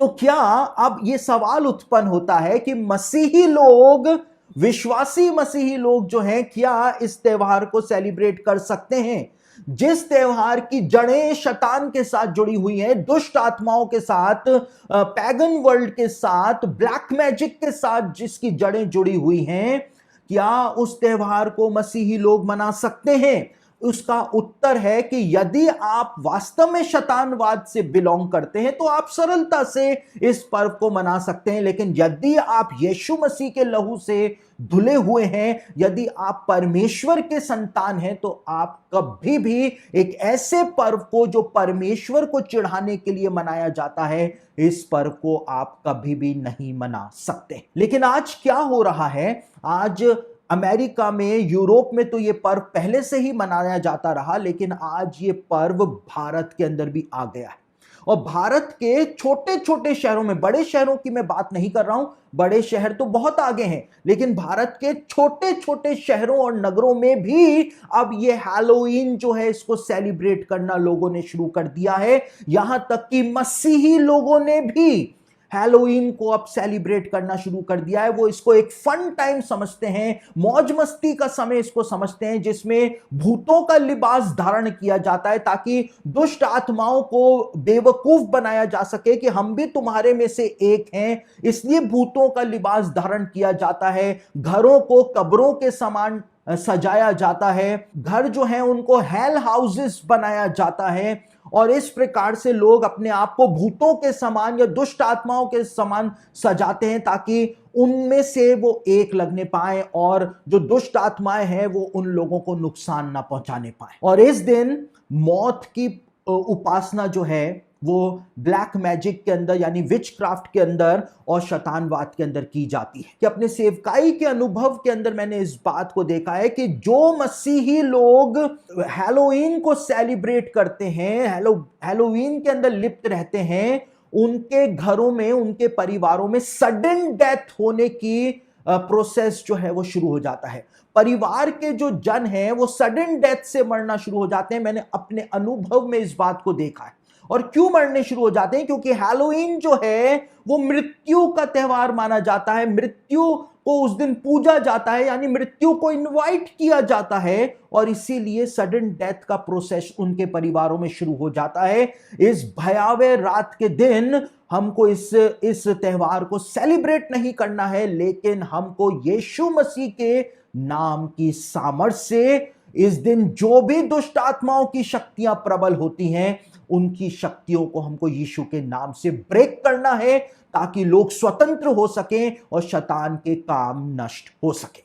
तो क्या अब ये सवाल उत्पन्न होता है कि मसीही लोग, विश्वासी मसीही लोग जो हैं, क्या इस त्योहार को सेलिब्रेट कर सकते हैं? जिस त्योहार की जड़ें शैतान के साथ जुड़ी हुई हैं, दुष्ट आत्माओं के साथ, पैगन वर्ल्ड के साथ, ब्लैक मैजिक के साथ जिसकी जड़ें जुड़ी हुई हैं, क्या उस त्योहार को मसीही लोग मना सकते हैं? उसका उत्तर है कि यदि आप वास्तव में शैतानवाद से बिलोंग करते हैं तो आप सरलता से इस पर्व को मना सकते हैं, लेकिन यदि आप यीशु मसीह के लहू से धुले हुए हैं, यदि आप परमेश्वर के संतान हैं, तो आप कभी भी एक ऐसे पर्व को जो परमेश्वर को चिढ़ाने के लिए मनाया जाता है, इस पर्व को आप कभी भी नहीं मना सकते। लेकिन आज क्या हो रहा है? आज अमेरिका में, यूरोप में तो ये पर्व पहले से ही मनाया जाता रहा, लेकिन आज ये पर्व भारत के अंदर भी आ गया है। और भारत के छोटे छोटे शहरों में, बड़े शहरों की मैं बात नहीं कर रहा हूं, बड़े शहर तो बहुत आगे हैं, लेकिन भारत के छोटे छोटे शहरों और नगरों में भी अब ये हैलोवीन जो है, इसको सेलिब्रेट करना लोगों ने शुरू कर दिया है। यहां तक कि मसीही लोगों ने भी हैलोवीन को अब सेलिब्रेट करना शुरू कर दिया है। वो इसको एक फन टाइम समझते हैं, मौज मस्ती का समय इसको समझते हैं, जिसमें भूतों का लिबास धारण किया जाता है ताकि दुष्ट आत्माओं को बेवकूफ बनाया जा सके कि हम भी तुम्हारे में से एक हैं। इसलिए भूतों का लिबास धारण किया जाता है, घरों को कब्रों के समान सजाया जाता है, घर जो है उनको हेल हाउसेस बनाया जाता है, और इस प्रकार से लोग अपने आप को भूतों के समान या दुष्ट आत्माओं के समान सजाते हैं ताकि उनमें से वो एक लगने पाए और जो दुष्ट आत्माएं हैं वो उन लोगों को नुकसान ना पहुंचाने पाए। और इस दिन मौत की उपासना जो है वो ब्लैक मैजिक के अंदर, यानी विच क्राफ्ट के अंदर और शैतानवाद के अंदर की जाती है। कि अपने सेवकाई के अनुभव के अंदर मैंने इस बात को देखा है कि जो मसीही लोग हैलोवीन को सेलिब्रेट करते हैं, हैलोवीन के अंदर लिप्त रहते हैं, उनके घरों में, उनके परिवारों में सडन डेथ होने की प्रोसेस जो है वो शुरू हो जाता है। परिवार के जो जन हैं वो सडन डेथ से मरना शुरू हो जाते हैं। मैंने अपने अनुभव में इस बात को देखा है। और क्यों मरने शुरू हो जाते हैं? क्योंकि हैलोवीन जो है वो मृत्यु का त्योहार माना जाता है, मृत्यु को उस दिन पूजा जाता है, यानी मृत्यु को इनवाइट किया जाता है, और इसीलिए सडन डेथ का प्रोसेस उनके परिवारों में शुरू हो जाता है। इस भयावह रात के दिन हमको इस त्योहार को सेलिब्रेट नहीं करना है, लेकिन हमको यीशु मसीह के नाम की सामर्थ्य से इस दिन जो भी दुष्ट आत्माओं की शक्तियां प्रबल होती हैं, उनकी शक्तियों को हमको यीशु के नाम से ब्रेक करना है ताकि लोग स्वतंत्र हो सकें और शैतान के काम नष्ट हो सके।